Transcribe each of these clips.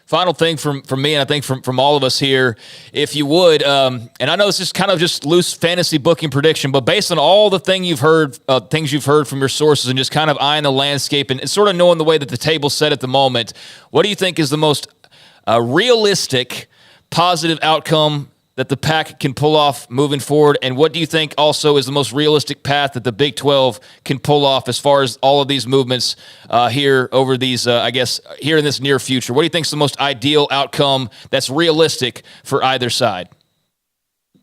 Final thing from me, and I think from all of us here, if you would, and I know this is kind of just loose fantasy booking prediction, but based on all the things you've heard from your sources and just kind of eyeing the landscape and sort of knowing the way that the table's set at the moment, what do you think is the most realistic, positive outcome that the Pac can pull off moving forward? And what do you think also is the most realistic path that the Big 12 can pull off as far as all of these movements here over these, here in this near future? What do you think is the most ideal outcome that's realistic for either side? I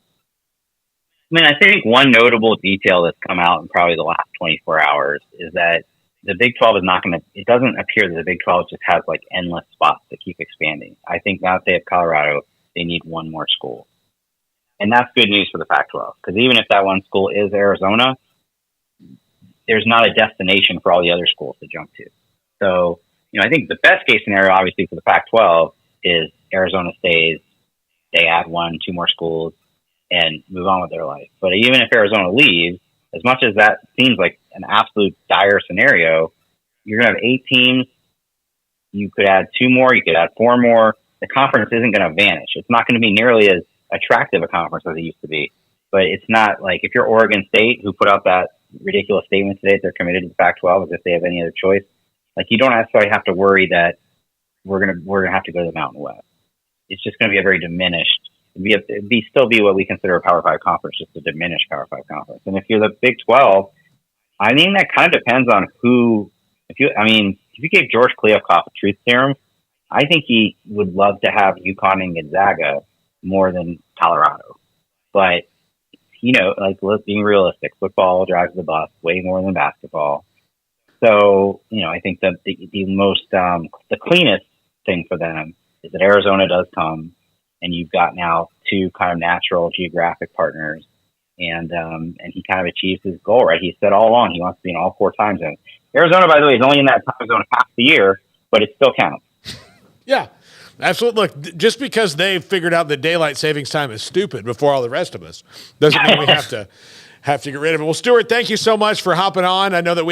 mean, I think one notable detail that's come out in probably the last 24 hours is that the Big 12 is not going to, it doesn't appear that the Big 12 just has like endless spots to keep expanding. I think now that they have Colorado, they need one more school. And that's good news for the Pac-12, because even if that one school is Arizona, there's not a destination for all the other schools to jump to. So, I think the best case scenario, obviously, for the Pac-12 is Arizona stays, they add 1, 2 more schools, and move on with their life. But even if Arizona leaves, as much as that seems like an absolute dire scenario, you're going to have 8 teams. You could add 2 more. You could add 4 more. The conference isn't going to vanish. It's not going to be nearly as attractive a conference as it used to be. But it's not like if you're Oregon State, who put out that ridiculous statement today that they're committed to the Pac-12 as if they have any other choice, like you don't necessarily have to worry that we're gonna have to go to the Mountain West. It's just going to be a very diminished. Still be what we consider a Power 5 conference, just a diminished Power 5 conference. And if you're the Big 12, I think that kind of depends on who. If you gave George Kliavkoff a truth serum, I think he would love to have UConn and Gonzaga more than Colorado. But, let's be realistic. Football drives the bus way more than basketball. So, I think that the most, the cleanest thing for them is that Arizona does come, and you've got now 2 kind of natural geographic partners. And he kind of achieves his goal, right? He said all along he wants to be in all 4 time zones. Arizona, by the way, is only in that time zone half the year, but it still counts. Yeah. Absolutely. Look, just because they've figured out that daylight savings time is stupid before all the rest of us doesn't mean we have to get rid of it. Well, Stewart, thank you so much for hopping on. I know that we had